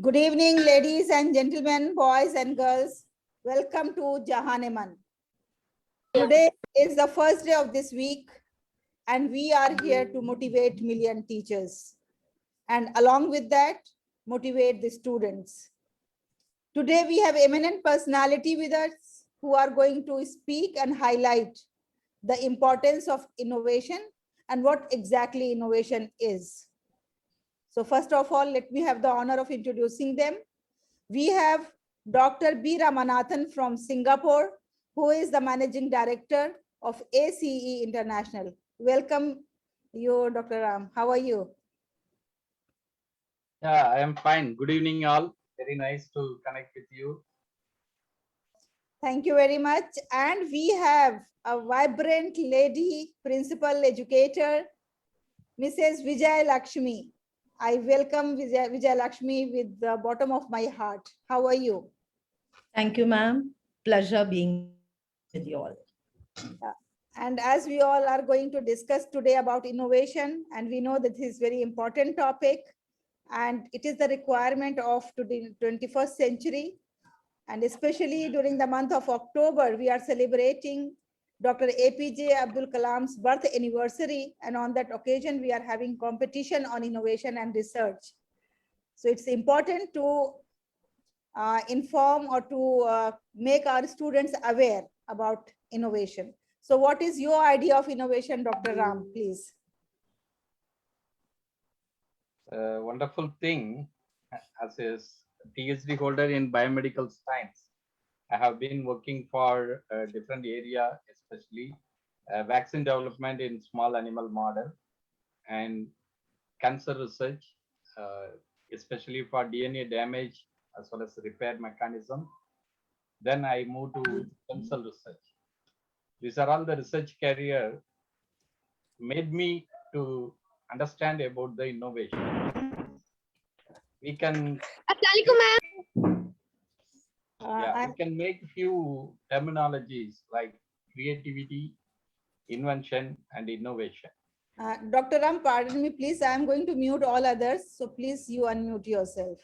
Good evening, ladies and gentlemen, boys and girls. Welcome to Jahaneman. Today is the first day of this week, and we are here to motivate million teachers. And along with that, motivate the students. Today, we have eminent personality with us who are going to speak and highlight the importance of innovation and what exactly innovation is. So first of all, let me have the honor of introducing them. We have Dr. B. Ramanathan from Singapore, who is the Managing Director of ACE International. Welcome you, Dr. Ram. How are you? Yeah, I am fine. Good evening, all. Very nice to connect with you. Thank you very much. And we have a vibrant lady principal educator, Mrs. Vijay Lakshmi. I welcome Vijay Lakshmi with the bottom of my heart. How are you? Thank you, ma'am. Pleasure being with you all. And as we all are going to discuss today about innovation, and we know that this is very important topic, and it is the requirement of today, 21st century. And especially during the month of October, we are celebrating Dr. APJ Abdul Kalam's birth anniversary. And on that occasion, we are having competition on innovation and research. So it's important to inform or to make our students aware about innovation. So what is your idea of innovation, Dr. Ram, please? Wonderful thing. As a PhD holder in biomedical science, I have been working for a different area, especially vaccine development in small animal model and cancer research, especially for DNA damage as well as repair mechanism. Then I moved to stem cell research. These are all the research career made me to understand about the innovation. We can we can make few terminologies like creativity, invention, and innovation. Dr. Ram, pardon me, please. I am going to mute all others. So please, you unmute yourself.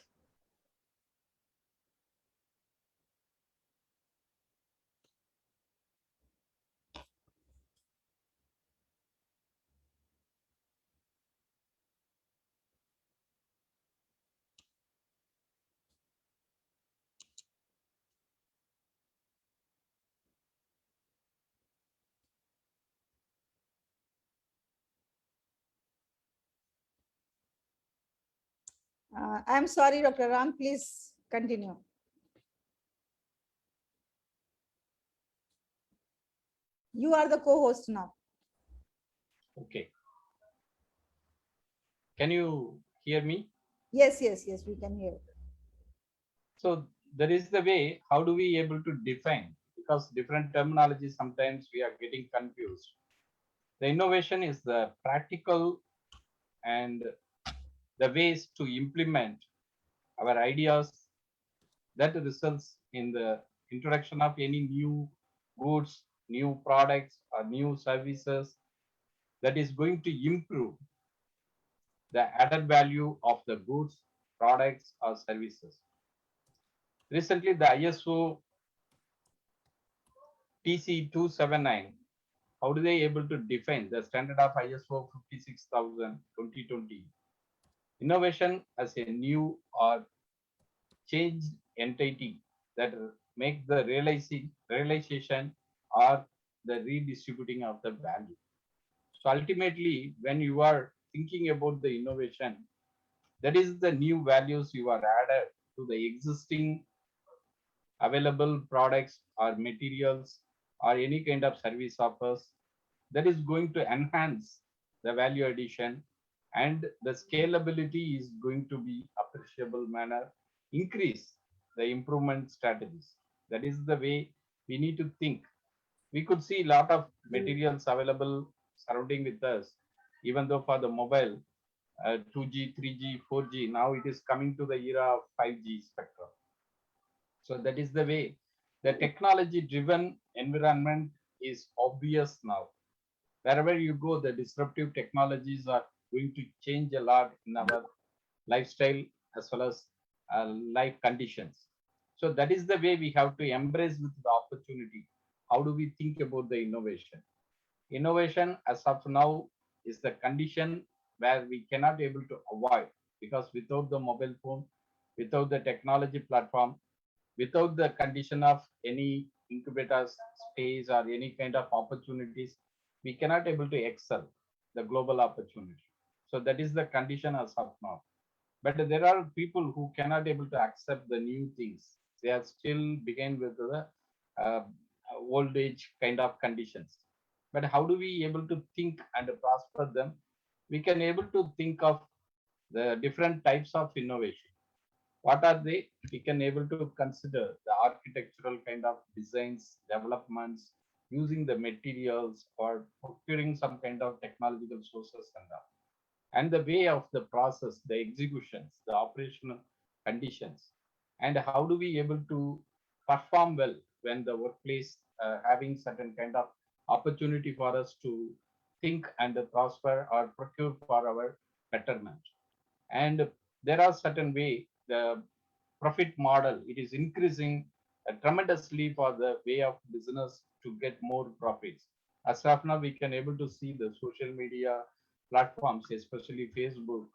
I'm sorry, Dr. Ram, please continue. You are the co-host now. Okay. Can you hear me? Yes, we can hear. So there is the way, how do we able to define? Because different terminologies, sometimes we are getting confused. The innovation is the practical and the ways to implement our ideas that results in the introduction of any new goods, new products, or new services that is going to improve the added value of the goods, products, or services. Recently, the ISO TC 279, how do they able to define the standard of ISO 56000 2020? Innovation as a new or changed entity that make the realization or the redistributing of the value. So ultimately, when you are thinking about the innovation, that is the new values you are added to the existing available products or materials or any kind of service offers that is going to enhance the value addition, and the scalability is going to be appreciable manner, increase the improvement strategies. That is the way we need to think. We could see a lot of materials available surrounding with us, even though for the mobile 2G, 3G, 4G, now it is coming to the era of 5G spectrum. So that is the way. The technology driven environment is obvious now. Wherever you go, the disruptive technologies are going to change a lot in our lifestyle as well as life conditions. So that is the way we have to embrace with the opportunity. How do we think about the innovation? Innovation as of now is the condition where we cannot able to avoid, because without the mobile phone, without the technology platform, without the condition of any incubators space or any kind of opportunities, we cannot able to excel the global opportunity. So that is the condition as of now. But there are people who cannot able to accept the new things. They are still begin with the uh, old age kind of conditions. But how do we able to think and prosper them? We can able to think of the different types of innovation. What are they? We can able to consider the architectural kind of designs, developments, using the materials or procuring some kind of technological sources and the way of the process, the executions, the operational conditions, and how do we able to perform well when the workplace having certain kind of opportunity for us to think and prosper or procure for our betterment. And there are certain way the profit model, it is increasing tremendously for the way of business to get more profits. As of now, we can able to see the social media platforms, especially Facebook,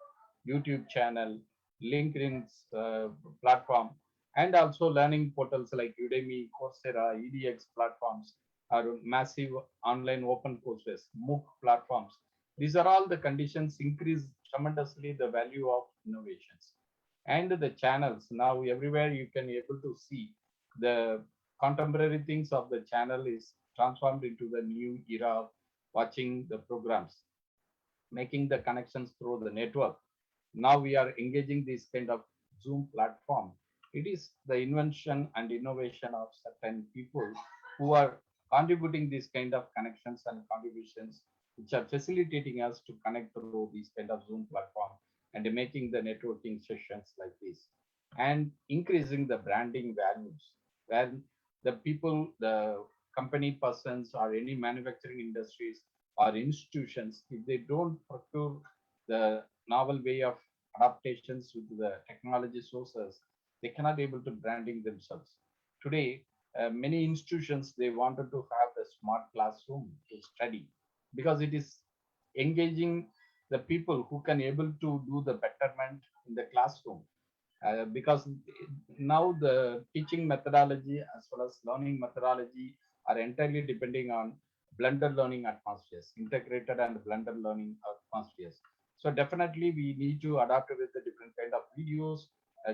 YouTube channel, LinkedIn's platform, and also learning portals like Udemy, Coursera, EDX platforms are massive online open courses, MOOC platforms. These are all the conditions increase tremendously the value of innovations. And the channels, now everywhere you can able to see the contemporary things of the channel is transformed into the new era of watching the programs, making the connections through the network. Now we are engaging this kind of Zoom platform. It is the invention and innovation of certain people who are contributing these kind of connections and contributions, which are facilitating us to connect through these kind of Zoom platform and making the networking sessions like this and increasing the branding values where the people, the company persons or any manufacturing industries or institutions, if they don't procure the novel way of adaptations with the technology sources, they cannot able to branding themselves. Today, many institutions, they wanted to have a smart classroom to study because it is engaging the people who can able to do the betterment in the classroom. Because now the teaching methodology as well as learning methodology are entirely depending on blended learning atmospheres, integrated and blended learning atmospheres. So definitely we need to adapt with the different kind of videos.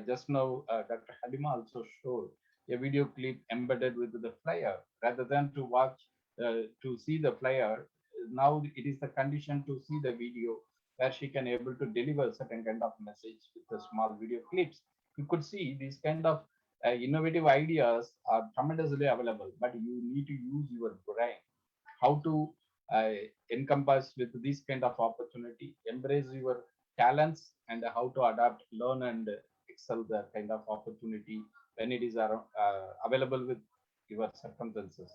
Just now, Dr. Halima also showed a video clip embedded with the flyer rather than to watch, to see the flyer. Now it is the condition to see the video where she can able to deliver certain kind of message with the small video clips. You could see these kind of innovative ideas are tremendously available, but you need to use your brain how to uh, encompass with this kind of opportunity, embrace your talents, and how to adapt, learn, and excel the kind of opportunity when it is available with your circumstances.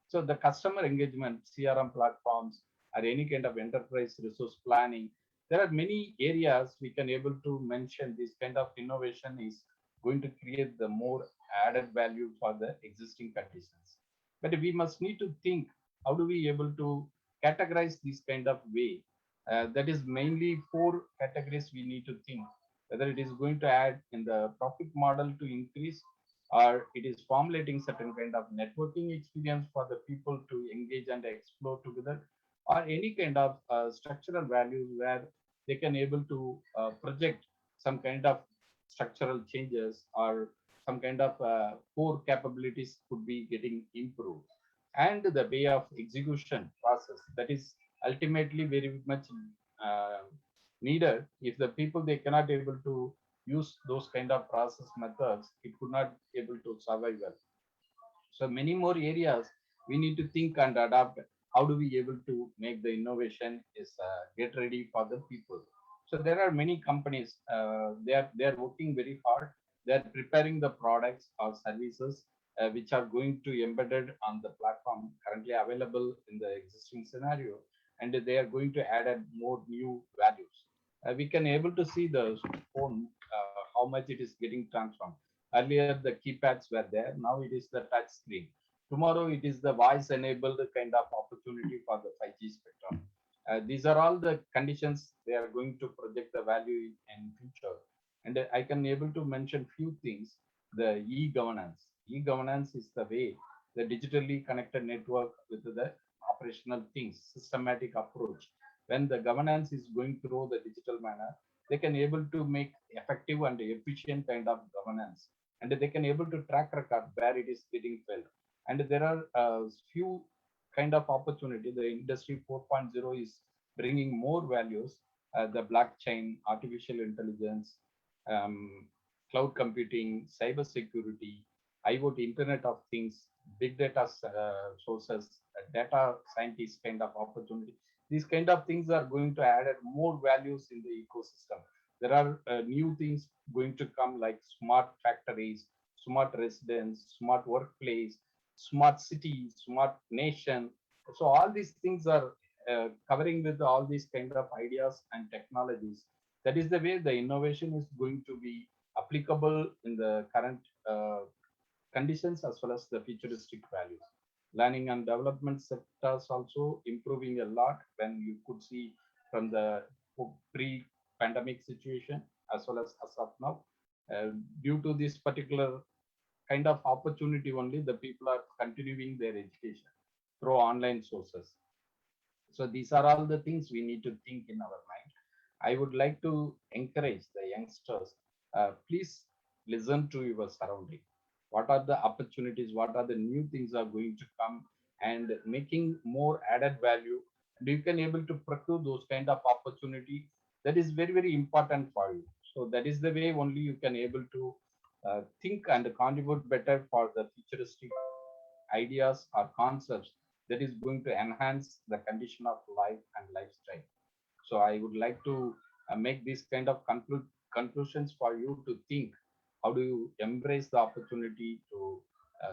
So the customer engagement, CRM platforms, or any kind of enterprise resource planning, there are many areas we can able to mention. This kind of innovation is going to create the more added value for the existing conditions. But we must need to think how do we able to categorize this kind of way. That is mainly four categories we need to think whether it is going to add in the profit model to increase or it is formulating certain kind of networking experience for the people to engage and explore together or any kind of structural values where they can able to project some kind of structural changes or some kind of core capabilities could be getting improved and the way of execution process that is ultimately very much uh, needed. If the people they cannot able to use those kind of process methods, it could not able to survive well. So many more areas we need to think and adapt. How do we able to make the innovation is get ready for the people? So there are many companies. They are working very hard. They are preparing the products or services which are going to embedded on the platform currently available in the existing scenario, and they are going to add more new values. We can able to see the phone how much it is getting transformed. Earlier, the keypads were there. Now it is the touch screen. Tomorrow, it is the voice-enabled kind of opportunity for the 5G spectrum. These are all the conditions they are going to project the value in future. And I can able to mention few things. The e-governance. E-governance is the way the digitally connected network with the operational things, systematic approach. When the governance is going through the digital manner, they can able to make effective and efficient kind of governance, and they can able to track record where it is getting failed. And there are few kind of opportunity. The industry 4.0 is bringing more values, the blockchain, artificial intelligence, cloud computing, cyber security, IoT, Internet of Things, big data sources, data scientist kind of opportunity. These kind of things are going to add more values in the ecosystem. There are new things going to come like smart factories, smart residence, smart workplace, smart city, smart nation. So all these things are covering with all these kind of ideas and technologies. That is the way the innovation is going to be applicable in the current conditions as well as the futuristic values. Learning and development sectors also improving a lot when you could see from the pre-pandemic situation as well as of now. Due to this particular kind of opportunity only, the people are continuing their education through online sources. So these are all the things we need to think in our mind. I would like to encourage the youngsters, please listen to your surrounding. What are the opportunities? What are the new things are going to come and making more added value? And you can able to procure those kind of opportunity. That is very, very important for you. So that is the way only you can able to think and contribute better for the futuristic ideas or concepts that is going to enhance the condition of life and lifestyle. So I would like to make this kind of conclusions for you to think. How do you embrace the opportunity to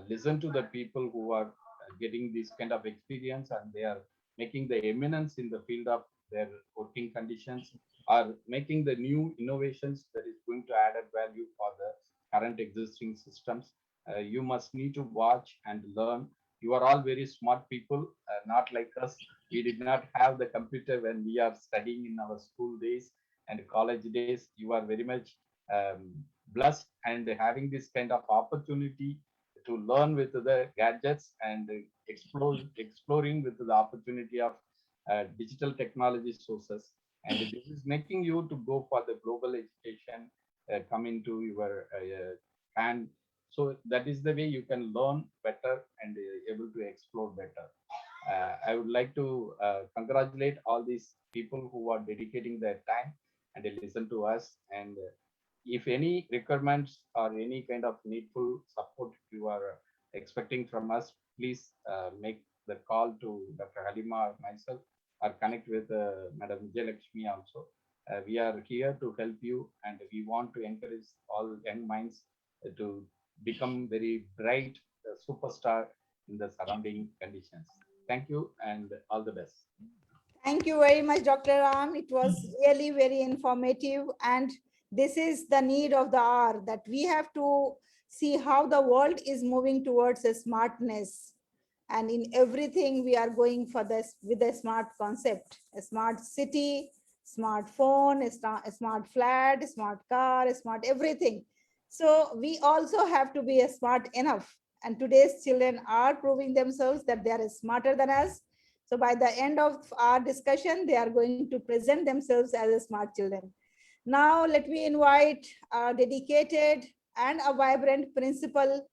listen to the people who are getting this kind of experience and they are making the eminence in the field of their working conditions, or making the new innovations that is going to add value for the current existing systems. You must need to watch and learn. You are all very smart people, not like us. We did not have the computer when we are studying in our school days and college days. You are very much blessed and having this kind of opportunity to learn with the gadgets and exploring with the opportunity of digital technology sources. And this is making you to go for the global education, come into your hand. So that is the way you can learn better and able to explore better. I would like to congratulate all these people who are dedicating their time and they listen to us. And if any requirements or any kind of needful support you are expecting from us, please make the call to Dr. Halima or myself, or connect with Madam Vijayalakshmi also. We are here to help you, and we want to encourage all young minds to become very bright superstar in the surrounding conditions. Thank you and all the best. Thank you very much, Dr. Ram. It was really very informative, and this is the need of the hour, that we have to see how the world is moving towards a smartness. And in everything we are going for this with a smart concept, a smart city, smartphone, a smart flat, a smart car, a smart everything. So we also have to be a smart enough. And today's children are proving themselves that they are smarter than us. So by the end of our discussion, they are going to present themselves as a smart children. Now let me invite our dedicated and a vibrant principal,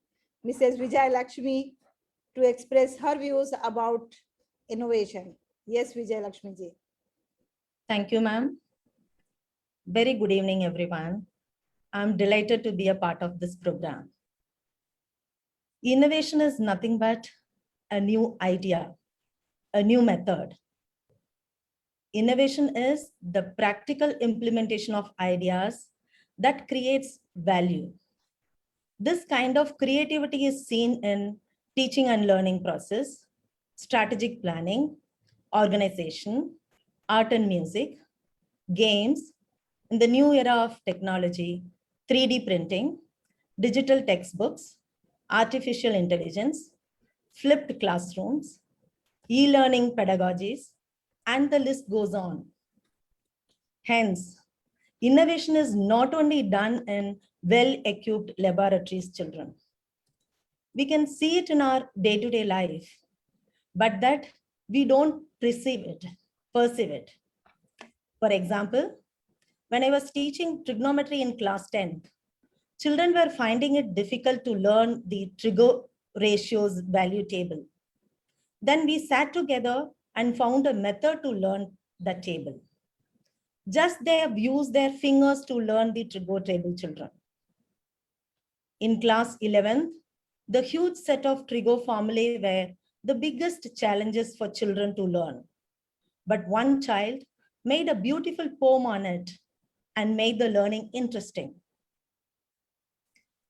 Mrs. Vijayalakshmi, to express her views about innovation. Yes, Vijayalakshmi ji. Thank you, ma'am. Very good evening, everyone. I'm delighted to be a part of this program. Innovation is nothing but a new idea, a new method. Innovation is the practical implementation of ideas that creates value. This kind of creativity is seen in teaching and learning process, strategic planning, organization, art and music, games, in the new era of technology, 3D printing, digital textbooks, artificial intelligence, flipped classrooms, e-learning pedagogies, and the list goes on. Hence, innovation is not only done in well-equipped laboratories, children. We can see it in our day-to-day life, but that we don't perceive it. For example, when I was teaching trigonometry in class 10, children were finding it difficult to learn the trigo ratios value table. Then we sat together and found a method to learn the table. Just they have used their fingers to learn the trigo table, children. In class 11th, the huge set of trigo formulae were the biggest challenges for children to learn. But one child made a beautiful poem on it and made the learning interesting.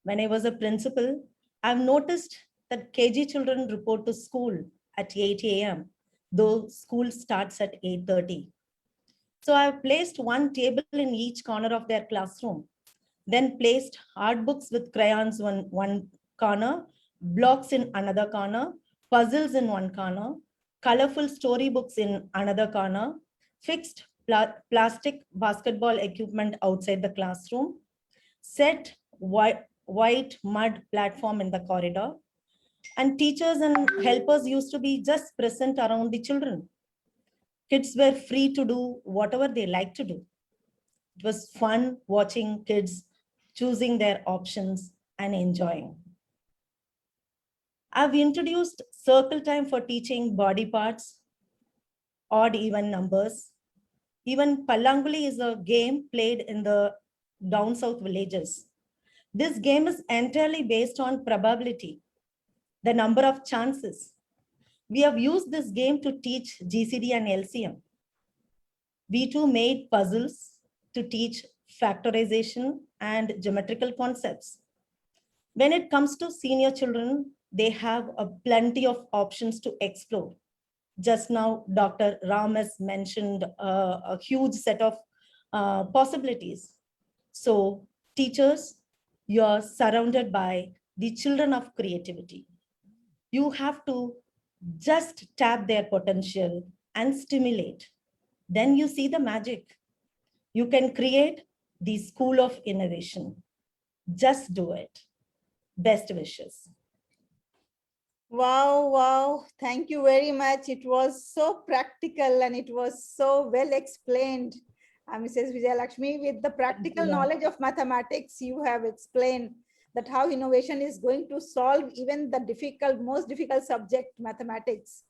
When I was a principal, I've noticed that KG children report to school at 8 a.m., though school starts at 8:30. So I've placed one table in each corner of their classroom, then placed art books with crayons in one corner, blocks in another corner, puzzles in one corner, colorful storybooks in another corner, fixed plastic basketball equipment outside the classroom, set white mud platform in the corridor, and teachers and helpers used to be just present around the children. Kids were free to do whatever they like to do. It was fun watching kids choosing their options and enjoying. I've introduced circle time for teaching body parts, odd even numbers. Even Pallanguli is a game played in the down south villages. This game is entirely based on probability, the number of chances. We have used this game to teach GCD and LCM. We too made puzzles to teach factorization and geometrical concepts. When it comes to senior children, they have a plenty of options to explore. Just now, Dr. Ram has mentioned a huge set of possibilities. So teachers, you're surrounded by the children of creativity. You have to just tap their potential and stimulate. Then you see the magic. You can create the school of innovation. Just do it. Best wishes. Wow, wow. Thank you very much. It was so practical and it was so well explained. Mrs. Vijayalakshmi, with the practical knowledge of mathematics, you have explained that how innovation is going to solve even the most difficult subject, mathematics.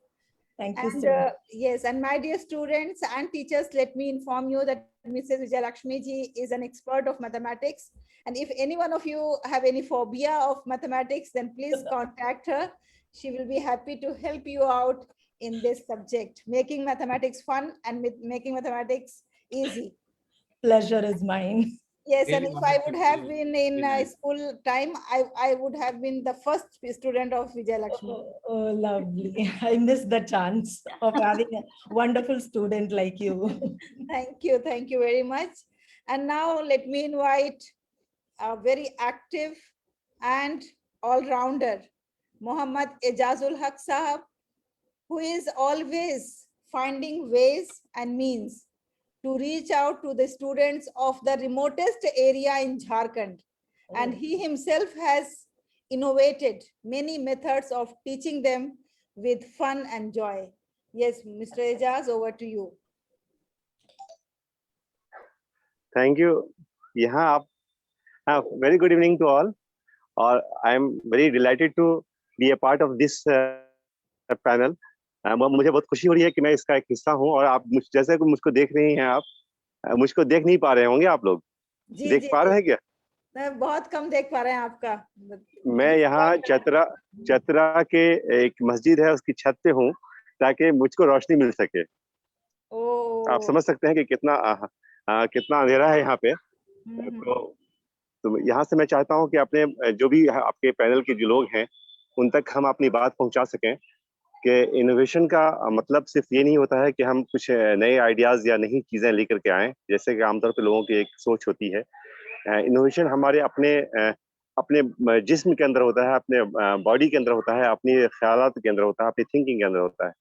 Thank you And so much. yes, and my dear students and teachers, let me inform you that Mrs. Vijayalakshmi ji is an expert of mathematics. And if any one of you have any phobia of mathematics, then please contact her. She will be happy to help you out in this subject, making mathematics fun and making mathematics easy. Pleasure is mine. Yes, and Really if I would wonderful, have really, been in really nice. school time, I would have been the first student of Vijayalakshmi. Oh, lovely. I missed the chance of having a wonderful student like you. Thank you. Thank you very much. And now let me invite a very active and all-rounder, Muhammad Ejazul Haq Sahab, who is always finding ways and means to reach out to the students of the remotest area in Jharkhand. And he himself has innovated many methods of teaching them with fun and joy. Yes, Mr. Ejaz, over to you. Thank you. Yeah, very good evening to all. I am very delighted to be a part of this panel. मुझे बहुत खुशी हो रही है कि मैं इसका एक हिस्सा हूँ और आप जैसे कि मुझको देख रही हैं आप मुझको देख नहीं पा रहे होंगे आप लोग देख पा रहे हैं क्या मैं बहुत कम देख पा रहे हैं आपका मैं यहाँ चतरा के एक मस्जिद है उसकी छत पे हूँ ताकि मुझको रोशनी मिल सके आप समझ सकते हैं कि कितना अंधेरा है यहाँ पे तो यहाँ से मैं चाहता हूँ कि अपने जो भी आपके पैनल के जो लोग हैं उन तक हम अपनी बात पहुँचा सकें कि इनोवेशन का मतलब सिर्फ ये नहीं होता है कि हम कुछ नए आइडियाज या नई चीजें लेकर के आए जैसे कि आमतौर पे लोगों की एक सोच होती है इनोवेशन हमारे अपने जिस्म के अंदर होता है, अपने बॉडी के अंदर होता है, अपनी ख्यालात के अंदर होता है, अपनी थिंकिंग के अंदर होता है।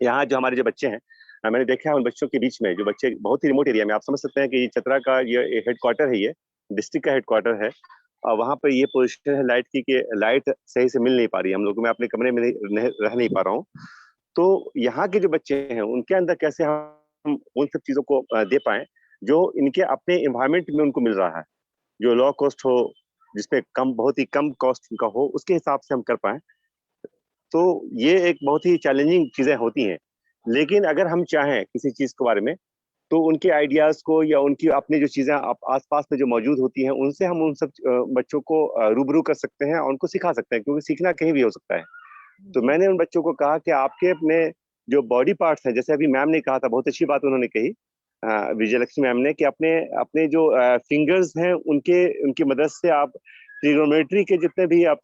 यहाँ जो हमारे जो बच्चे हैं, मैंने देखा है उन बच्चों के बीच में जो बच्चे बहुत ही रिमोट एरिया में, आप समझ सकते हैं कि चतरा का ये हेडक्वार्टर है, ये डिस्ट्रिक्ट का हेडक्वार्टर है, और वहाँ पर ये पोजीशन है लाइट की कि लाइट सही से मिल नहीं पा रही है हम लोग, मैं अपने कमरे में रह नहीं पा रहा हूँ। तो यहाँ के जो बच्चे हैं उनके अंदर कैसे हम उन सब चीजों को दे पाए जो इनके अपने एनवायरमेंट में उनको मिल रहा है, जो लो कॉस्ट हो, जिसपे बहुत ही कम कॉस्ट का हो, उसके हिसाब से हम कर पाए। तो ये एक बहुत ही चैलेंजिंग चीजें होती हैं, लेकिन अगर हम चाहें किसी चीज के बारे में तो उनके आइडियाज को या उनकी अपनी जो चीजें आसपास में जो मौजूद होती हैं उनसे हम उन सब बच्चों को रूबरू कर सकते हैं और उनको सिखा सकते हैं, क्योंकि सीखना कहीं भी हो सकता है। तो मैंने उन बच्चों को कहा कि आपके अपने जो बॉडी पार्ट्स हैं, जैसे अभी मैम ने कहा था, बहुत अच्छी बात उन्होंने कही, विजयलक्ष्मी मैम ने, कि अपने अपने जो फिंगर्स हैं उनके उनकी मदद से आप ट्रिग्नोमेट्री के जितने भी आप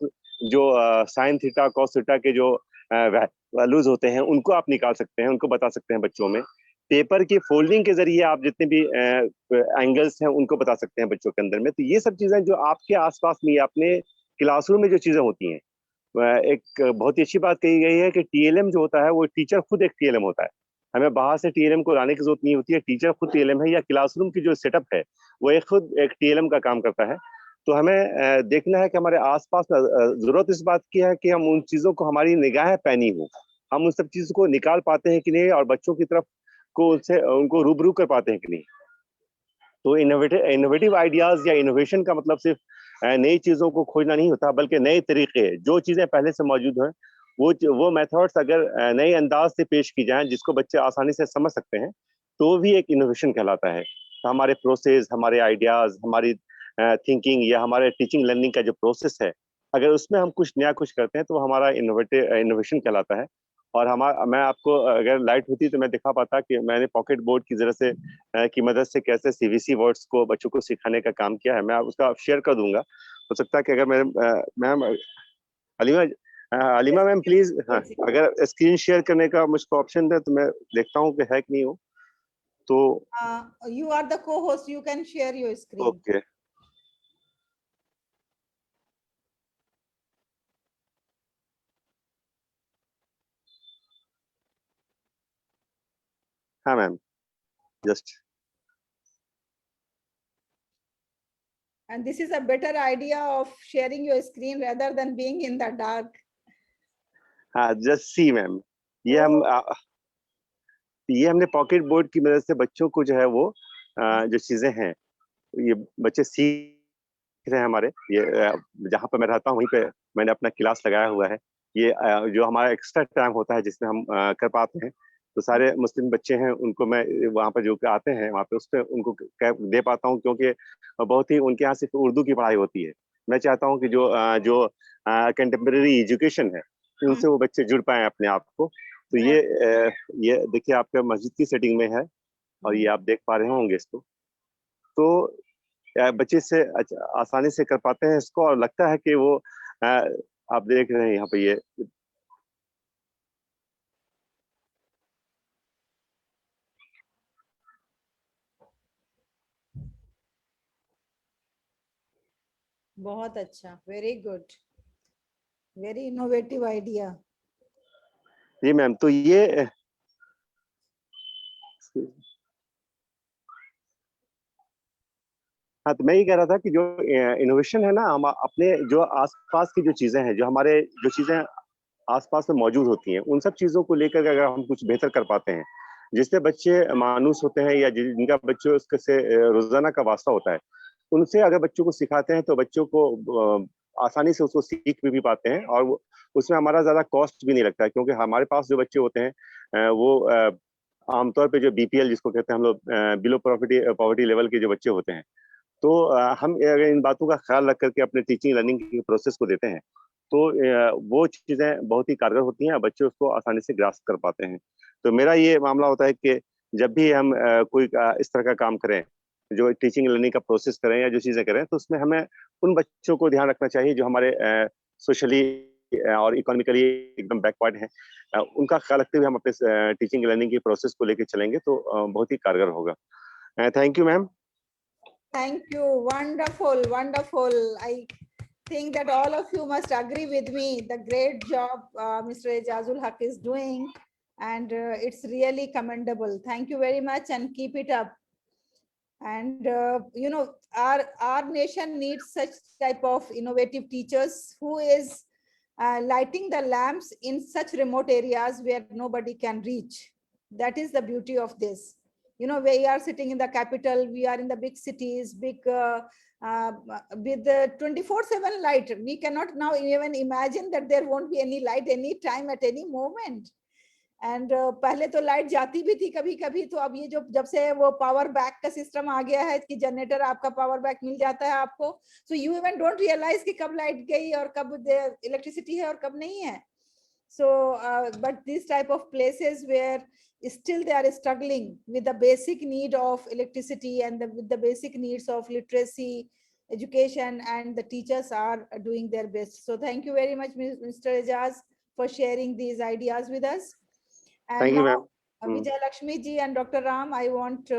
जो साइन थीटा कॉस थीटा के जो वैल्यूज होते हैं उनको आप निकाल सकते हैं, उनको बता सकते हैं बच्चों में। पेपर की फोल्डिंग के जरिए आप जितने भी एंगल्स हैं उनको बता सकते हैं बच्चों के अंदर में। तो ये सब चीजें जो आपके आसपास में अपने क्लासरूम में जो चीजें होती हैं, एक बहुत ही अच्छी बात कही गई है कि टीएलएम जो होता है वो टीचर खुद एक टीएलएम होता है, हमें बाहर से टीएलएम को लाने की जरूरत नहीं होती है, टीचर खुद टीएलएम है, या क्लासरूम की जो सेटअप है वो एक खुद एक टीएलएम का काम करता है। तो हमें देखना है कि हमारे आसपास जरूरत इस बात की है कि हम उन चीजों को, हमारी निगाहें पैनी हो, हम उन सब चीजों को निकाल पाते हैं कि नहीं, और बच्चों की तरफ को उनसे उनको रूबरू कर पाते हैं कि नहीं। तो इनोवेटिव आइडियाज या इनोवेशन का मतलब सिर्फ नई चीजों को खोजना नहीं होता, बल्कि नए तरीके, जो चीजें पहले से मौजूद हैं वो मेथड्स अगर नए अंदाज से पेश की जाएं जिसको बच्चे आसानी से समझ सकते हैं, तो भी एक इनोवेशन कहलाता है। तो हमारे प्रोसेस, हमारे आइडियाज, हमारी थिंकिंग या हमारे टीचिंग लर्निंग का जो प्रोसेस है, अगर उसमें हम कुछ नया कुछ करते हैं तो हमारा इनोवेशन कहलाता है। और मैं आपको अगर लाइट होती तो मैं दिखा पाता कि मैंने पॉकेट बोर्ड की जरूरत से की मदद से कैसे सीवीसी वर्ड्स को बच्चों को सिखाने का काम किया है। मैं उसका शेयर कर दूंगा, हो सकता है कि अगर ma'am Aleema Aleema ma'am please, हाँ, अगर स्क्रीन शेयर करने का मुझको ऑप्शन दे तो मैं देखता हूँ कि है कि नहीं हो। तो you are the co-host, you can share your screen. Okay, हाँ ma'am, just And this is a better idea of sharing your screen rather than being in the dark. हाँ, जस्ट सी मैम, ये हम ये हमने pocket board की मदद से बच्चों को जो है वो जो चीजें हैं ये बच्चे सीख रहे हैं हमारे, ये जहाँ पर मैं रहता हूँ वहीं पे मैंने अपना क्लास लगाया हुआ है। ये जो हमारा एक्स्ट्रा टाइम होता है जिसमें हम कर पाते हैं, तो सारे मुस्लिम बच्चे हैं उनको मैं वहाँ पर जो आते हैं वहाँ पे उस पर उनको दे पाता हूँ, क्योंकि बहुत ही उनके यहाँ सिर्फ उर्दू की पढ़ाई होती है। मैं चाहता हूँ कि जो कंटेम्प्रेरी एजुकेशन है उनसे वो बच्चे जुड़ पाए अपने आप को। तो ये देखिए आपका मस्जिद की सेटिंग में है और ये आप देख पा रहे होंगे इसको। तो बच्चे से आसानी से कर पाते हैं इसको, और लगता है कि वो आप देख रहे हैं यहाँ पे ये बहुत अच्छा, very good, very innovative idea. जी मैम। तो ये हाँ, तो मैं ये कह रहा था कि जो इनोवेशन है ना, हम अपने जो आसपास की जो चीजें हैं, जो हमारे जो चीजें आसपास में मौजूद होती हैं, उन सब चीजों को लेकर अगर हम कुछ बेहतर कर पाते हैं, जिससे बच्चे मानूस होते हैं या जिनका बच्चों से रोजाना का वास्ता होता है, उनसे अगर बच्चों को सिखाते हैं तो बच्चों को आसानी से उसको सीख भी पाते हैं, और उसमें हमारा ज्यादा कॉस्ट भी नहीं लगता है, क्योंकि हमारे पास जो बच्चे होते हैं वो आमतौर पे जो बीपीएल जिसको कहते हैं हम लोग, बिलो पॉवर्टी लेवल के जो बच्चे होते हैं। तो हम अगर इन बातों का ख्याल रख करके अपने टीचिंग लर्निंग के प्रोसेस को देते हैं तो वो चीजें बहुत ही कारगर होती हैं, बच्चे उसको आसानी से ग्रास्प कर पाते हैं। तो मेरा ये मामला होता है कि जब भी हम कोई इस तरह का काम करें, जो टीचिंग लर्निंग का प्रोसेस करें या जो चीजें करें, तो उसमें हमें उन बच्चों को ध्यान रखना चाहिए जो हमारे सोशली और इकोनॉमिकली एकदम बैकवर्ड हैं। उनका ख्याल रखते हुए हम अपने टीचिंग लर्निंग के प्रोसेस को लेकर चलेंगे तो बहुत ही कारगर होगा। Thank you ma'am. Thank you. Wonderful, wonderful. I think that all of you must agree with me. The great job Mr. Ejazul Haq is doing, and it's really commendable. Thank you very much, and keep it up. And our nation needs such type of innovative teachers who is lighting the lamps in such remote areas where nobody can reach. That is the beauty of this. We are sitting in the capital, we are in the big cities, big with the 24/7 light. We cannot now even imagine that there won't be any light any time at any moment. And पहले तो light जाती भी थी कभी कभी, तो अब ये जो जब से वो पावर बैक का सिस्टम आ गया है कि जनरेटर आपका पावर बैक मिल जाता है आपको, so you even don't realize कि कब लाइट गई और कब इलेक्ट्रिसिटी है और कब नहीं है. So but these type of places where still they are struggling with the basic need of electricity and with the basic needs of literacy education, and the teachers are doing their best. So thank you very much, Mr. Ejaz, for sharing these ideas with us. And Thank you, now, ma'am. Vijay Lakshmi ji and Dr. Ram, I want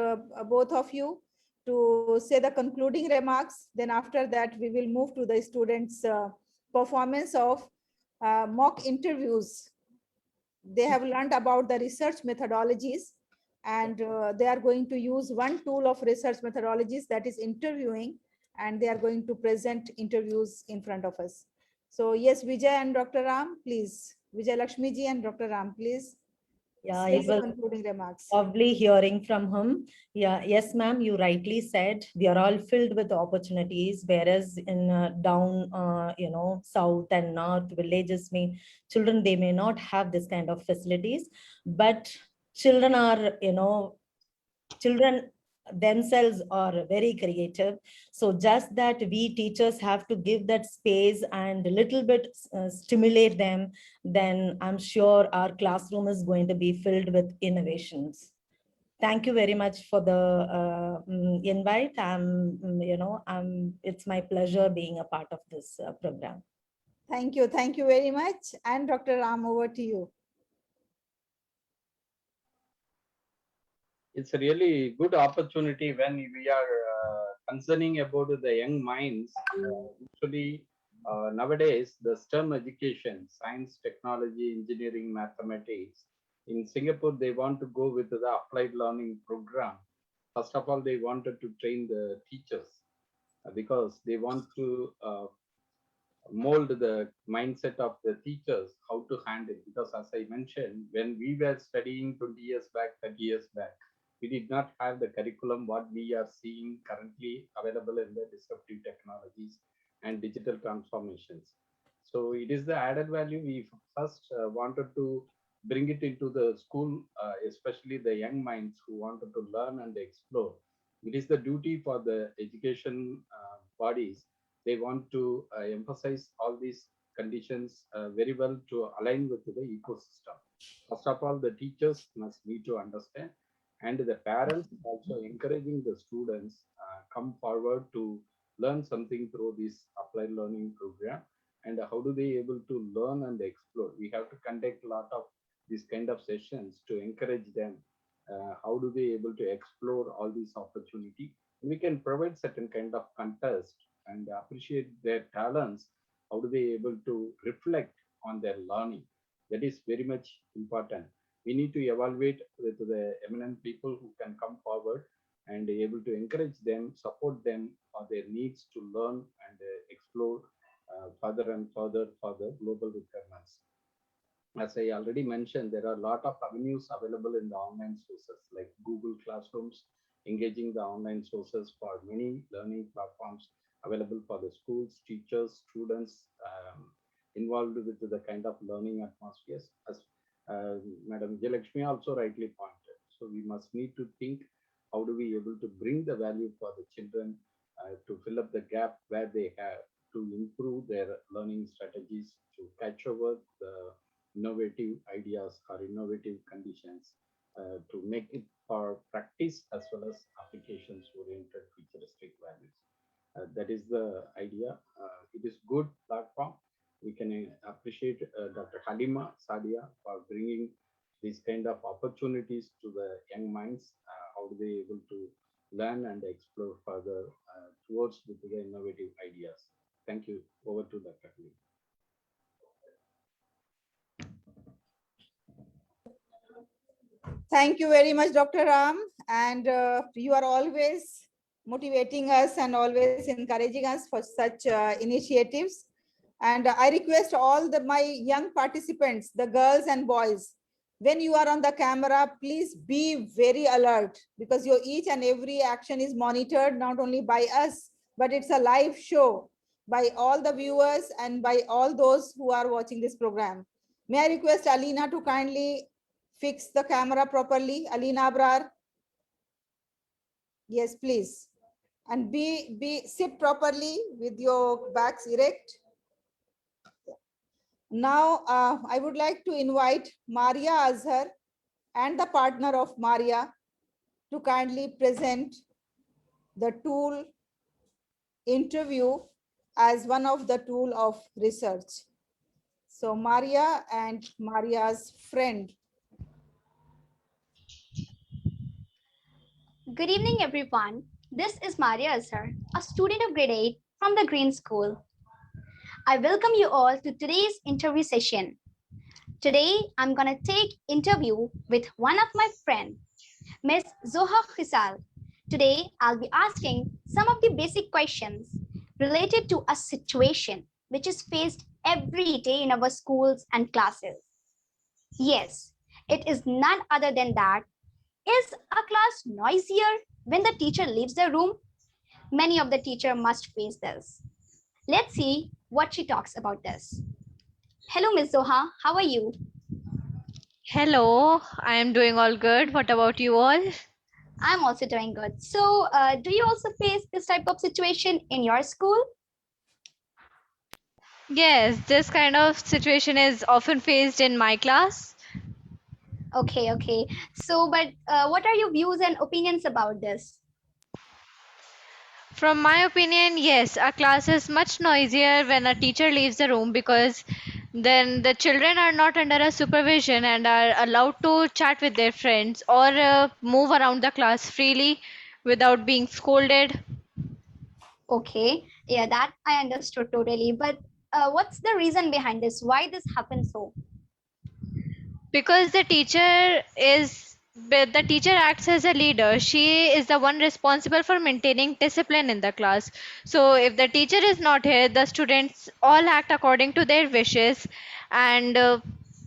both of you to say the concluding remarks. Then after that, we will move to the students' performance of mock interviews. They have learned about the research methodologies, and they are going to use one tool of research methodologies, that is interviewing, and they are going to present interviews in front of us. So yes, Vijay and Dr. Ram, please. Vijay Lakshmi ji and Dr. Ram, please. Yeah, Say it the was concluding remarks. lovely hearing from him. Yeah, yes, ma'am, you rightly said we are all filled with opportunities, whereas in down, south and north villages, children, they may not have this kind of facilities, but children are, children themselves are very creative. So just that we teachers have to give that space and a little bit stimulate them, then I'm sure our classroom is going to be filled with innovations. Thank you very much for the invite. It's my pleasure being a part of this program. Thank you. Thank you very much. And Dr. Ram, over to you. It's a really good opportunity when we are concerning about the young minds. Usually nowadays, the STEM education, science, technology, engineering, mathematics, in Singapore, they want to go with the applied learning program. First of all, they wanted to train the teachers because they want to mold the mindset of the teachers, how to handle. Because as I mentioned, when we were studying 20 years back, 30 years back, we did not have the curriculum what we are seeing currently available in the disruptive technologies and digital transformations. So it is the added value we first wanted to bring it into the school, especially the young minds who wanted to learn and explore. It is the duty for the education bodies. They want to emphasize all these conditions very well to align with the ecosystem. First of all, the teachers must need to understand, and the parents also encouraging the students come forward to learn something through this applied learning program. And how do they able to learn and explore? We have to conduct a lot of these kind of sessions to encourage them. How do they able to explore all these opportunity? We can provide certain kind of contest and appreciate their talents. How do they able to reflect on their learning? That is very much important. We need to evaluate with the eminent people who can come forward and able to encourage them, support them for their needs to learn and explore further and further for the global requirements. As I already mentioned, there are a lot of avenues available in the online sources like Google Classrooms, engaging the online sources for many learning platforms available for the schools, teachers, students involved with the kind of learning atmospheres. As Madam Jalakshmi also rightly pointed. So we must need to think how do we able to bring the value for the children to fill up the gap where they have to improve their learning strategies to catch over the innovative ideas or innovative conditions to make it for practice as well as applications oriented futuristic values. That is the idea. It is good platform. We can appreciate Dr. Halima Sadia for bringing these kind of opportunities to the young minds. How do they able to learn and explore further towards with the innovative ideas. Thank you. Over to Dr. Khalid. Thank you very much, Dr. Ram. And you are always motivating us and always encouraging us for such initiatives. And I request all my young participants, the girls and boys, when you are on the camera, please be very alert, because your each and every action is monitored, not only by us, but it's a live show by all the viewers and by all those who are watching this program. May I request Alina to kindly fix the camera properly? Alina Abrar. Yes, please. And sit properly with your backs erect. Now, I would like to invite Maria Azhar and the partner of Maria to kindly present the tool interview as one of the tool of research. So Maria and Maria's friend. Good evening, everyone. This is Maria Azhar, a student of grade 8 from the Green School. I welcome you all to today's interview session. Today, I'm going to take interview with one of my friends, Ms. Zoha Khisal. Today, I'll be asking some of the basic questions related to a situation which is faced every day in our schools and classes. Yes, it is none other than that. Is a class noisier when the teacher leaves the room? Many of the teachers must face this. Let's see what she talks about this. Hello, Ms. Zoha. How are you? Hello, I am doing all good. What about you all? I'm also doing good. So, do you also face this type of situation in your school? Yes, this kind of situation is often faced in my class. Okay. So, but what are your views and opinions about this? From my opinion, yes, a class is much noisier when a teacher leaves the room because then the children are not under a supervision and are allowed to chat with their friends or move around the class freely without being scolded. Okay, yeah, that I understood totally. But what's the reason behind this? Why this happens so? Because the teacher acts as a leader. She is the one responsible for maintaining discipline in the class. So if the teacher is not here, the students all act according to their wishes and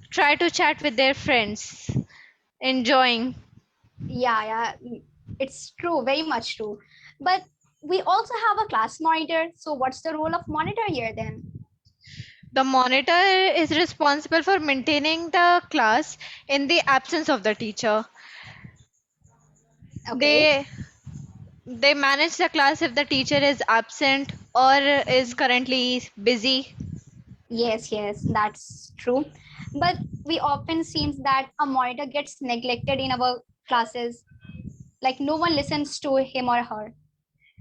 try to chat with their friends, enjoying. Yeah, it's true, very much true. But we also have a class monitor. So what's the role of monitor here then? The monitor is responsible for maintaining the class in the absence of the teacher. Okay. They manage the class if the teacher is absent or is currently busy. Yes, that's true. But we often seems that a monitor gets neglected in our classes. Like no one listens to him or her.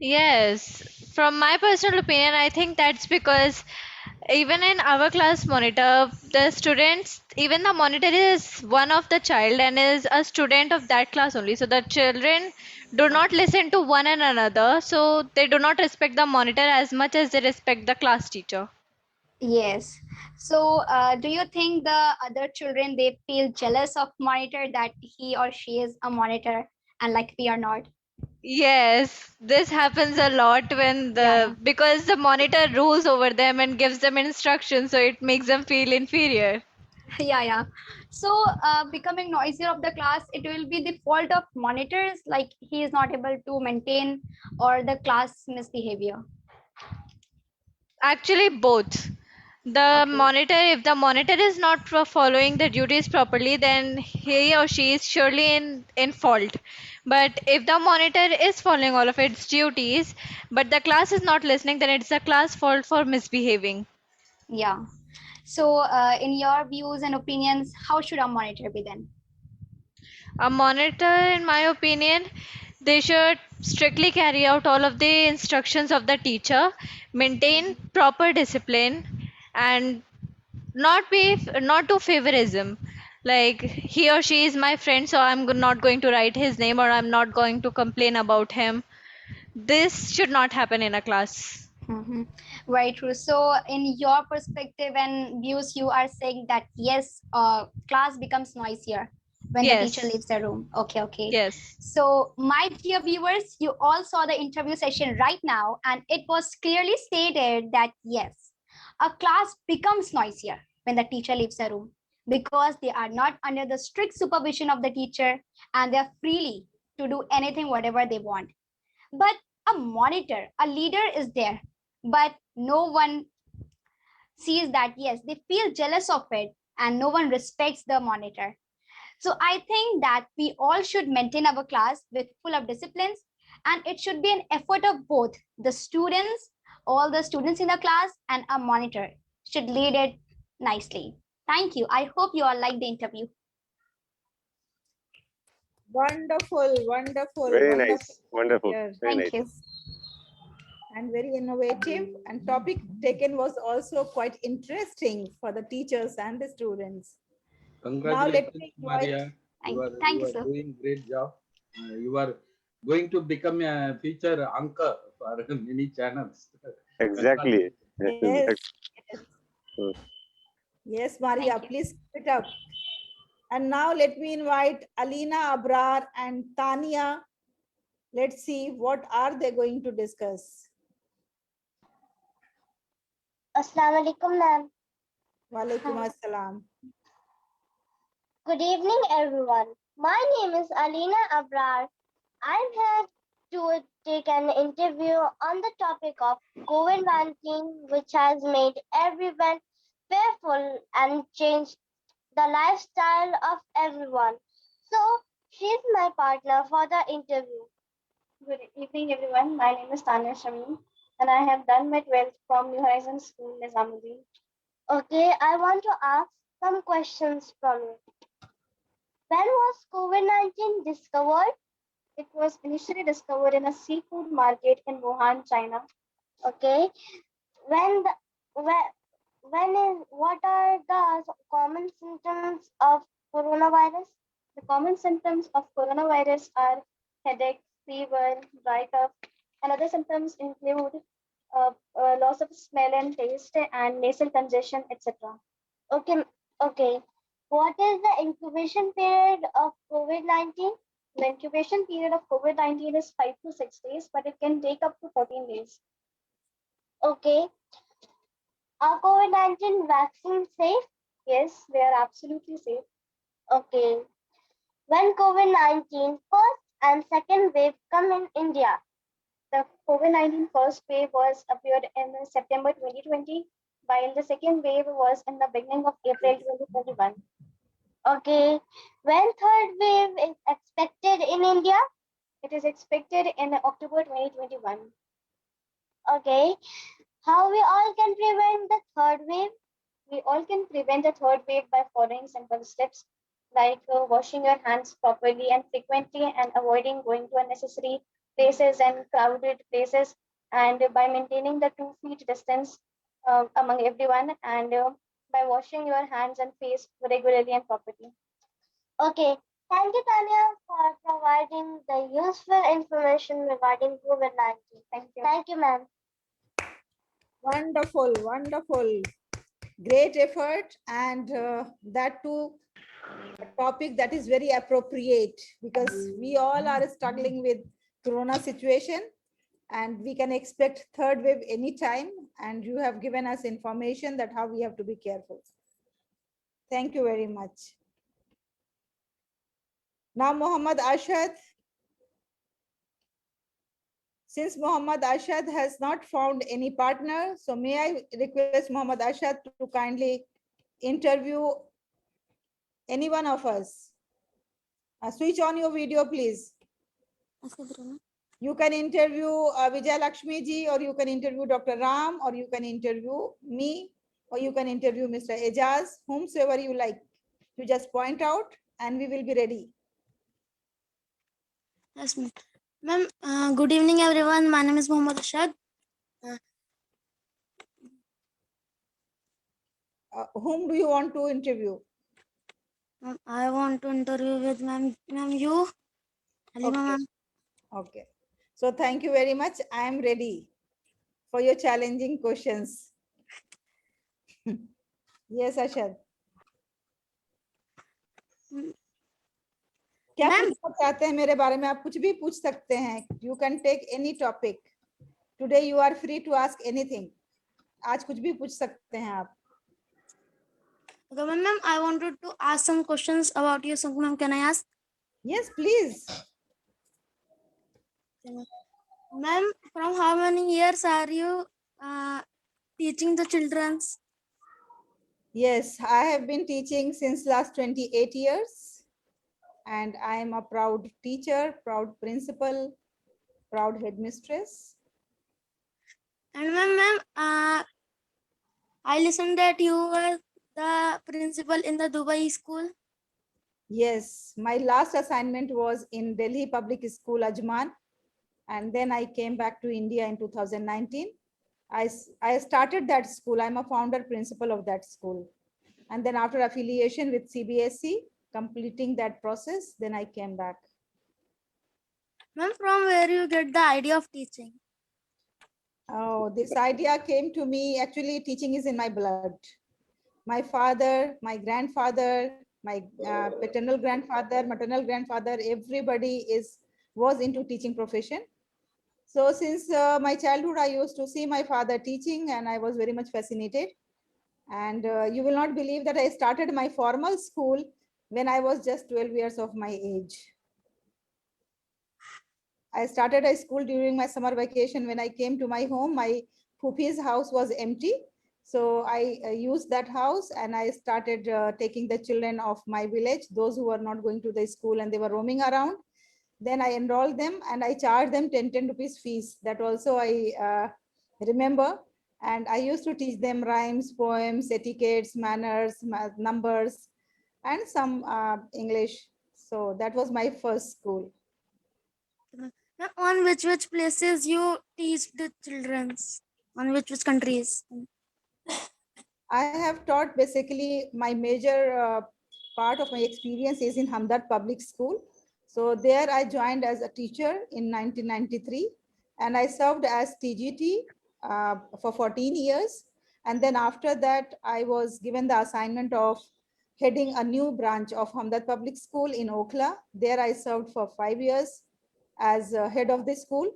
Yes, from my personal opinion, I think that's because even in our class monitor, the students, even the monitor is one of the child and is a student of that class only. So the children do not listen to one and another. So they do not respect the monitor as much as they respect the class teacher. Yes. So do you think the other children, they feel jealous of monitor that he or she is a monitor and like we are not? Yes, this happens a lot when Yeah. because the monitor rules over them and gives them instructions, so it makes them feel inferior. Yeah. So becoming noisier of the class, it will be the fault of monitors, like he is not able to maintain, or the class misbehavior. Actually, both. If the monitor is not following the duties properly, then he or she is surely in fault. But if the monitor is following all of its duties, but the class is not listening, then it's the class fault for misbehaving. Yeah. So in your views and opinions, how should a monitor be then? A monitor, in my opinion, they should strictly carry out all of the instructions of the teacher, maintain proper discipline, and not do favorism. like he or she is my friend, so I'm not going to write his name, or I'm not going to complain about him. This should not happen in a class. Mhm. Very true. So, in your perspective and views, you are saying that yes, class becomes noisier when the teacher Yes. leaves the room. Okay, okay. Yes. So, my dear viewers, you all saw the interview session right now, and it was clearly stated that yes, a class becomes noisier when the teacher leaves the room because they are not under the strict supervision of the teacher and they are freely to do anything, whatever they want. But a monitor, a leader is there, but no one sees that. Yes, they feel jealous of it, and no one respects the monitor. So I think that we all should maintain our class with full of disciplines, and it should be an effort of both the students, all the students in the class, and a monitor should lead it nicely. Thank you. I hope you all like the interview. Wonderful, wonderful, Very wonderful. nice. Wonderful. Here. Very Thank nice. you. And very innovative, and topic taken was also quite interesting for the teachers and the students. Now let Congratulations, me Maria. Thank You you, are sir. doing great job. You are going to become a feature anchor for many channels. Exactly. Yes, yes, Mm. yes, Maria, Thank you. please keep it up. And now let me invite Alina Abrar and Tania. Let's see what are they going to discuss. Assalamu alaikum, ma'am. Walaikum assalam. Good evening, everyone. My name is Alina Abrar. I'm here to take an interview on the topic of COVID-19, which has made everyone fearful and changed the lifestyle of everyone. So, she's my partner for the interview. Good evening, everyone. My name is Tanya Shamim, and I have done my 12th from New Horizon School, Nizamuddin. Okay, I want to ask some questions from you. When was COVID-19 discovered? It was initially discovered in a seafood market in Wuhan, China. Okay. When the what are the common symptoms of coronavirus? The common symptoms of coronavirus are headache, fever, dry cough, and other symptoms include loss of smell and taste and nasal congestion, etc. Okay, okay. What is the incubation period of COVID-19? The incubation period of COVID-19 is 5 to 6 days, but it can take up to 14 days. Okay. Are COVID-19 vaccines safe? Yes, they are absolutely safe. Okay. When COVID-19 first and second wave come in India? The COVID-19 first wave was appeared in September 2020, while the second wave was in the beginning of April 2021. Okay. When third wave is expected in India? It is expected in October 2021. Okay. How we all can prevent the third wave? We all can prevent the third wave by following simple steps like washing your hands properly and frequently and avoiding going to unnecessary places and crowded places, and by maintaining the 2 feet distance among everyone, and by washing your hands and face regularly and properly. Okay, thank you, Tanya, for providing the useful information regarding COVID-19. Thank you. Thank you, ma'am. Wonderful, wonderful. Great effort, and that too a topic that is very appropriate because we all are struggling with corona situation and we can expect third wave anytime, and you have given us information that how we have to be careful. Thank you very much. Now Muhammad Ashad. Since Muhammad Ashad has not found any partner, so may I request Muhammad Ashad to kindly interview any one of us. Switch on your video, please. You can interview Vijay Lakshmi ji, or you can interview Dr. Ram, or you can interview me, or you can interview Mr. Ejaz, whomsoever you like. You just point out and we will be ready. Yes, ma'am. Ma'am, good evening, everyone. My name is Mohammad Ashad. Whom do you want to interview? Ma'am, I want to interview with ma'am you. Halima Okay. ma'am. Okay. So thank you very much. I am ready for your challenging questions. Yes, Ashad. Mm, क्या Ma'am, पूछना चाहते हैं मेरे बारे में? आप कुछ भी पूछ सकते हैं. You can take any topic. Today you are free to ask anything. आज कुछ भी पूछ सकते हैं आप. okay, ma'am, I wanted to ask some questions about you. So, ma'am, can I ask? Yes, please. Ma'am, from how many years are you teaching the childrens? Yes, I have been teaching since last 28 years. And I am a proud teacher, proud principal, proud headmistress. And ma'am, I listened that you were the principal in the Dubai school. Yes, my last assignment was in Delhi Public School, Ajman. And then I came back to India in 2019. I started that school. I'm a founder principal of that school. And then after affiliation with CBSE, completing that process, then I came back. Ma'am, from where you get the idea of teaching? Oh, this idea came to me. Actually, teaching is in my blood. My father, my grandfather, my paternal grandfather, maternal grandfather, everybody was into teaching profession. So since my childhood, I used to see my father teaching and I was very much fascinated. And you will not believe that I started my formal school when I was just 12 years of my age. I started a school during my summer vacation. When I came to my home, my Phupi's house was empty. So I used that house and I started taking the children of my village, those who were not going to the school and they were roaming around. Then I enrolled them and I charged them 10 rupees fees. That also I remember. And I used to teach them rhymes, poems, etiquettes, manners, numbers, and some English. So that was my first school. Ma'am, on which places you teach the childrens? On which countries? I have taught basically my major part of my experience is in Hamdard Public School. So there I joined as a teacher in 1993 and I served as TGT for 14 years. And then after that, I was given the assignment of heading a new branch of Hamdard Public School in Okhla. There I served for 5 years as head of the school.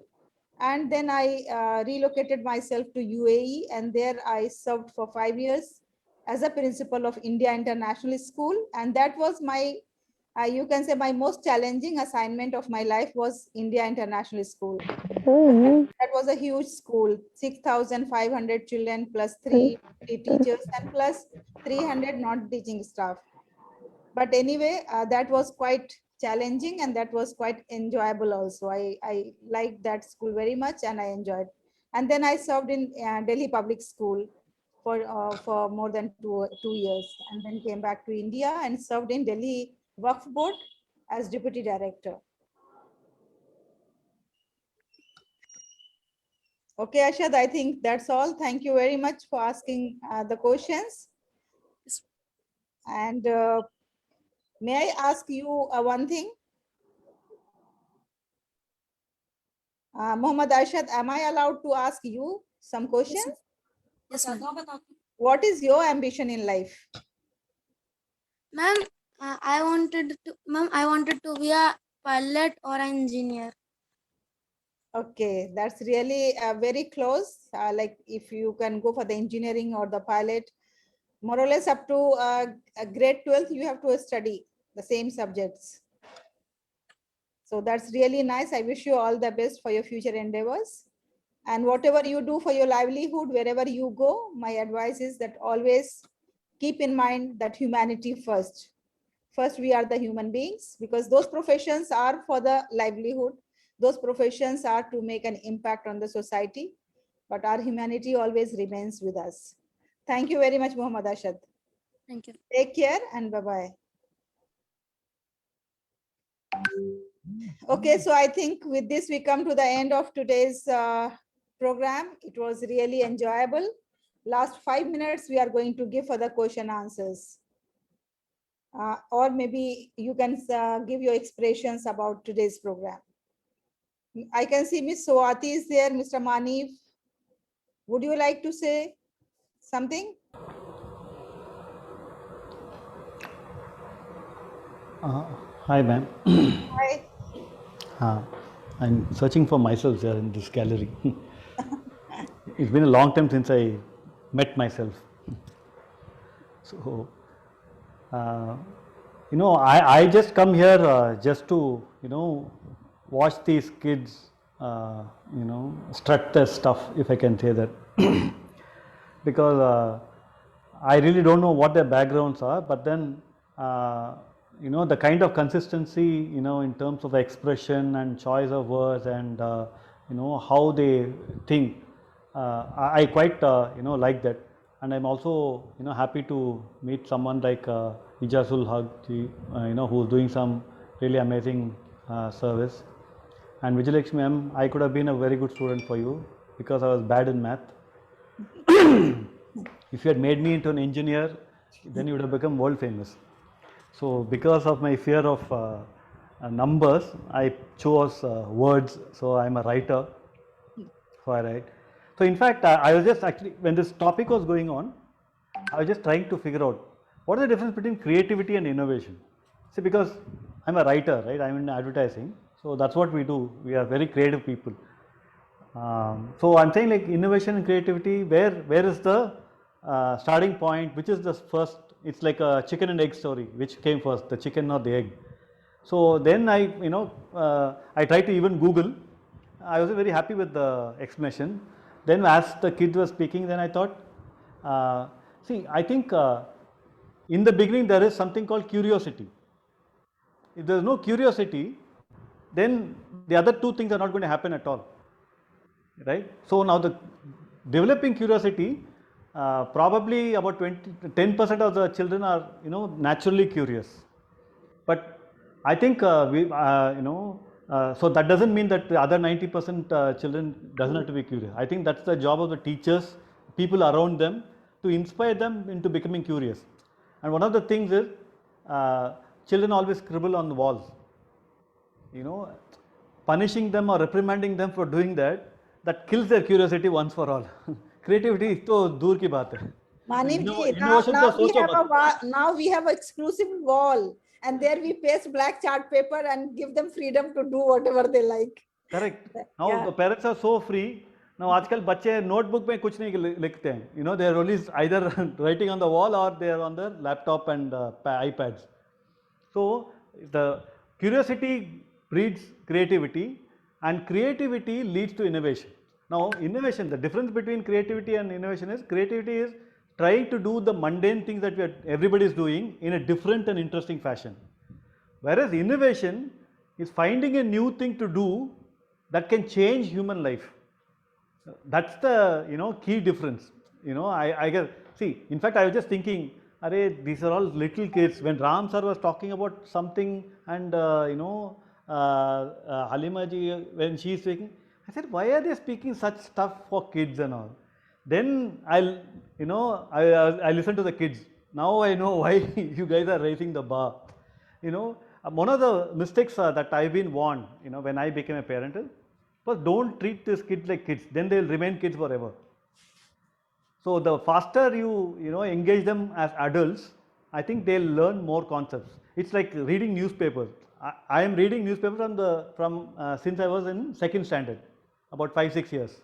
And then I relocated myself to UAE and there I served for 5 years as a principal of India International School. And that was my, you can say my most challenging assignment of my life was India International School. That was a huge school, 6,500 children plus 3 teachers and plus 300 non-teaching staff. But anyway, that was quite challenging and that was quite enjoyable also. I liked that school very much and I enjoyed. And then I served in Delhi Public School for more than two years and then came back to India and served in Delhi Waqf Board as Deputy Director. Okay, Ashad, I think that's all. Thank you very much for asking the questions. And may I ask you one thing? Mohammad Arshad, am I allowed to ask you some questions? Yes, ma'am. What is your ambition in life? Ma'am, I wanted to be a pilot or an engineer. Okay, that's really very close. Like if you can go for the engineering or the pilot, more or less up to grade 12th, you have to study the same subjects. So that's really nice. I wish you all the best for your future endeavors. And whatever you do for your livelihood, wherever you go, my advice is that always keep in mind that humanity first. First, we are the human beings because those professions are for the livelihood. Those professions are to make an impact on the society, but our humanity always remains with us. Thank you very much, Muhammad Ashad. Thank you. Take care and bye-bye. Okay, so I think with this, we come to the end of today's program. It was really enjoyable. Last 5 minutes, we are going to give for the question answers. or maybe you can give your expressions about today's program. I can see Miss Swati is there, Mr. Manif. Would you like to say something? Hi, ma'am. Hi. I'm searching for myself here in this gallery. It's been a long time since I met myself. So, I just come here just to, watch these kids, strut their stuff, if I can say that. Because I really don't know what their backgrounds are, but then, the kind of consistency, in terms of expression and choice of words and, how they think, I quite, like that. And I'm also, happy to meet someone like Ijazul Haq ji, who's doing some really amazing service. And Vijayalakshmi ma'am, I could have been a very good student for you because I was bad in math. If you had made me into an engineer, then you would have become world famous. So because of my fear of numbers, I chose words. So I'm a writer. So I write. So in fact, I was just actually, when this topic was going on, I was just trying to figure out what is the difference between creativity and innovation. See, because I'm a writer, right? I'm in advertising. So that's what we do. We are very creative people. So I'm saying like innovation and creativity, where is the starting point? Which is the first? It's like a chicken and egg story. Which came first, the chicken or the egg? So then I tried to even Google. I was very happy with the explanation. Then as the kids were speaking, then I thought, I think in the beginning there is something called curiosity. If there is no curiosity, then the other two things are not going to happen at all, right? So now the developing curiosity, probably about 10% of the children are, naturally curious. But I think so that doesn't mean that the other 90% children doesn't have to be curious. I think that's the job of the teachers, people around them, to inspire them into becoming curious. And one of the things is children always scribble on the walls. Punishing them or reprimanding them for doing that kills their curiosity once for all. Creativity to dur ki baat hai. Manif ji, Innovation now to we socho have mat. now we have an exclusive wall, and there we paste black chart paper and give them freedom to do whatever they like. Correct. Now Yeah. the parents are so free. Now आजकल बच्चे notebook में कुछ नहीं लिखते हैं. They are only either writing on the wall or they are on their laptop and iPads. So the curiosity breeds creativity, and creativity leads to innovation. Now innovation, the difference between creativity and innovation is creativity is trying to do the mundane things that everybody is doing in a different and interesting fashion. Whereas innovation is finding a new thing to do that can change human life. That's the key difference. I guess, see, in fact I was just thinking, these are all little kids. When Ram sir was talking about something and Halima ji, when she is speaking, I said, why are they speaking such stuff for kids and all? Then I listen to the kids. Now I know why you guys are raising the bar. One of the mistakes that I've been warned, when I became a parent is, first, don't treat these kids like kids. Then they will remain kids forever. So the faster you engage them as adults, I think they'll learn more concepts. It's like reading newspapers. I am reading newspapers from since I was in second standard, about 5-6 years.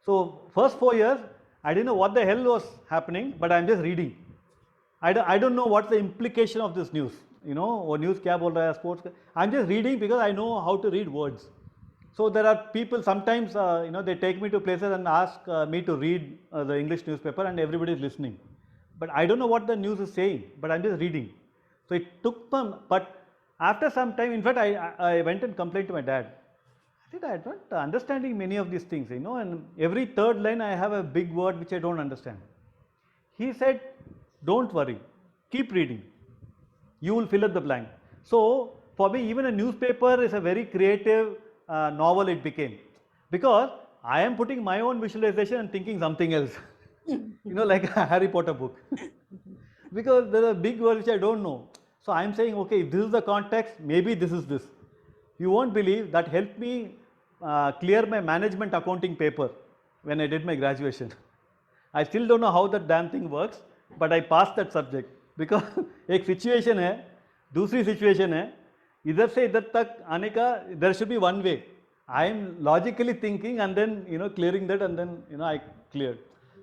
So first 4 years, I didn't know what the hell was happening, but I'm just reading. I don't know what's the implication of this news. Or news kya bol raha hai, sports. I'm just reading because I know how to read words. So there are people sometimes, they take me to places and ask me to read the English newspaper, and everybody is listening. But I don't know what the news is saying, but I'm just reading. So it took them, but after some time, in fact, I went and complained to my dad. I said, I'm not understanding many of these things, and every third line I have a big word which I don't understand. He said, don't worry, keep reading. You will fill up the blank. So for me, even a newspaper is a very creative novel it became, because I am putting my own visualization and thinking something else, like a Harry Potter book, because there are big words which I don't know. So I'm saying, okay, if this is the context, maybe this is this. You won't believe that helped me clear my management accounting paper when I did my graduation. I still don't know how that damn thing works, but I passed that subject because एक situation है, दूसरी situation है, इधर से इधर तक आने का there should be one way. I am logically thinking and then clearing that, and then I cleared.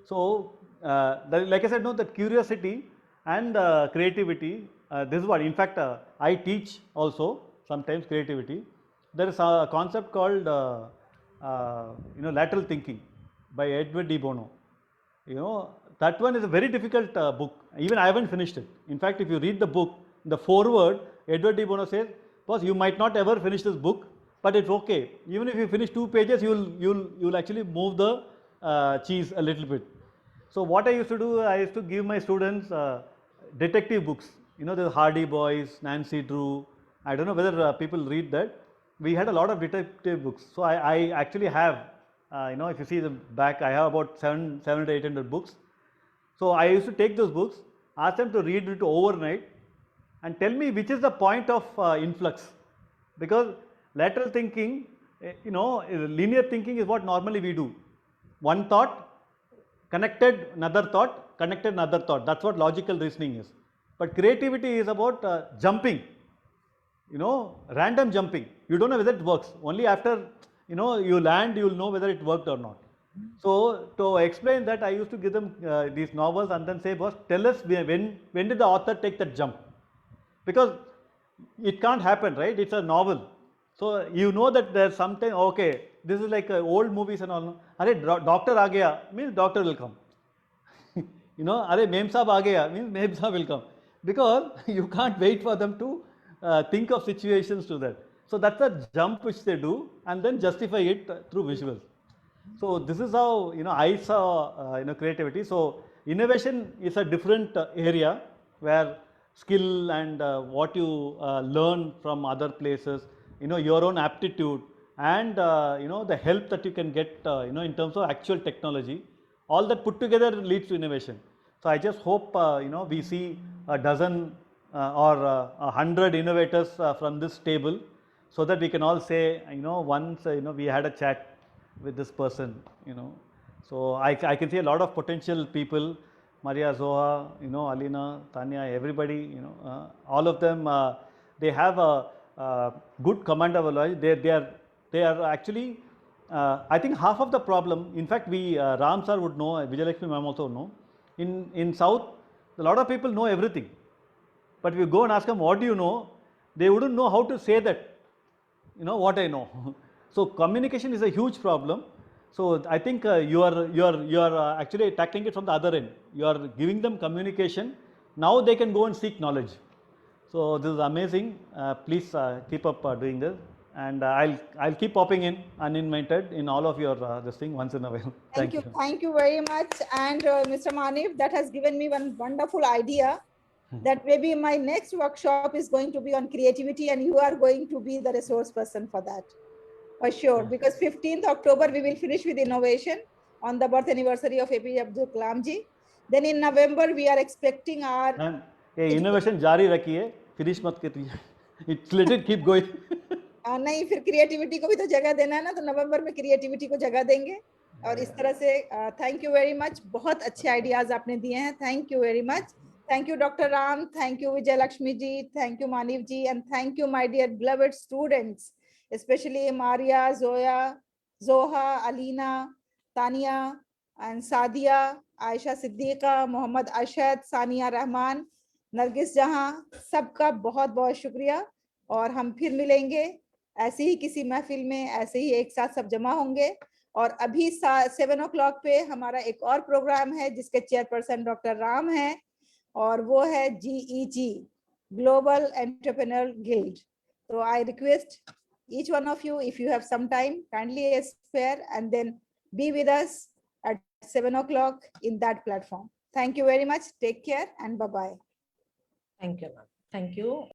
So like I said, no, that curiosity and creativity. This is what, in fact, I teach also sometimes creativity. There is a concept called lateral thinking by Edward de Bono. That one is a very difficult book. Even I haven't finished it. In fact, if you read the book, the foreword, Edward de Bono says, boss, you might not ever finish this book, but it's okay. Even if you finish 2 pages, you'll actually move the cheese a little bit. So what I used to do, I used to give my students detective books. The Hardy Boys, Nancy Drew. I don't know whether people read that. We had a lot of detective books. So I actually have, if you see the back, I have about 700 to 800 books. So I used to take those books, ask them to read it overnight, and tell me which is the point of influx. Because lateral thinking, linear thinking is what normally we do. One thought, connected another thought, connected another thought. That's what logical reasoning is. But creativity is about jumping, random jumping. You don't know whether it works. Only after, you land, you'll know whether it worked or not. So to explain that, I used to give them these novels and then say, boss, tell us when did the author take that jump? Because it can't happen, right? It's a novel. So you know that there's something, okay, this is like old movies and all. Doctor aa gaya, means doctor will come. Mem Saab aa gaya, means Mem Saab will come. Because you can't wait for them to think of situations to that. So that's a jump which they do and then justify it through visuals. So this is how I saw creativity. So innovation is a different area where skill and what you learn from other places, your own aptitude and the help that you can get in terms of actual technology, all that put together leads to innovation. So I just hope we see a dozen or 100 innovators from this table, so that we can all say, once we had a chat with this person, So I can see a lot of potential people, Maria, Zoha, Alina, Tanya, everybody, all of them, they have a good command of knowledge. They are actually, I think half of the problem, in fact, Ram sir would know, Vijayalakshmi ma'am also know, in South, a lot of people know everything. But if you go and ask them, what do you know? They wouldn't know how to say that, what I know. So communication is a huge problem. So I think you are actually tackling it from the other end. You are giving them communication. Now they can go and seek knowledge. So this is amazing. Please keep up doing this, and I'll keep popping in uninvited in all of your this thing once in a while. Thank you very much. And Mr. Manif, that has given me one wonderful idea. That maybe my next workshop is going to be on creativity, and you are going to be the resource person for that. For sure, because 15th October we will finish with innovation on the birth anniversary of APJ Abdul Kalam ji. Then in November we are expecting our innovation jari rakhiye, finish mat kariye. It's let it keep going. नहीं, फिर creativity को भी तो जगह देना है ना, तो नवंबर में creativity को जगह देंगे. और इस तरह से thank you very much. बहुत अच्छे ideas आपने दिए हैं. Thank you very much. Thank you, Dr. Ram. Thank you, Vijayalakshmi ji. Thank you, Manif ji. And thank you, my dear beloved students, especially Maria, Zoya, Zoha, Alina, Tania, and Sadia, Aisha Siddiqa, Mohammad Ashad, Sania Rahman, Nargis Jahan. सबका बहुत बहुत शुक्रिया. और हम फिर मिलेंगे ऐसे ही किसी महफिल में, ऐसे ही एक साथ सब जमा होंगे. और अभी 7 o'clock पे हमारा एक और प्रोग्राम है जिसके चेयरपर्सन डॉक्टर राम हैं, और वो है GEG, Global Entrepreneur Guild. So I request each one of you, if you have some time, kindly spare and then be with us at 7 o'clock in that platform. Thank you very much. Take care and bye-bye. Thank you, ma'am. Thank you.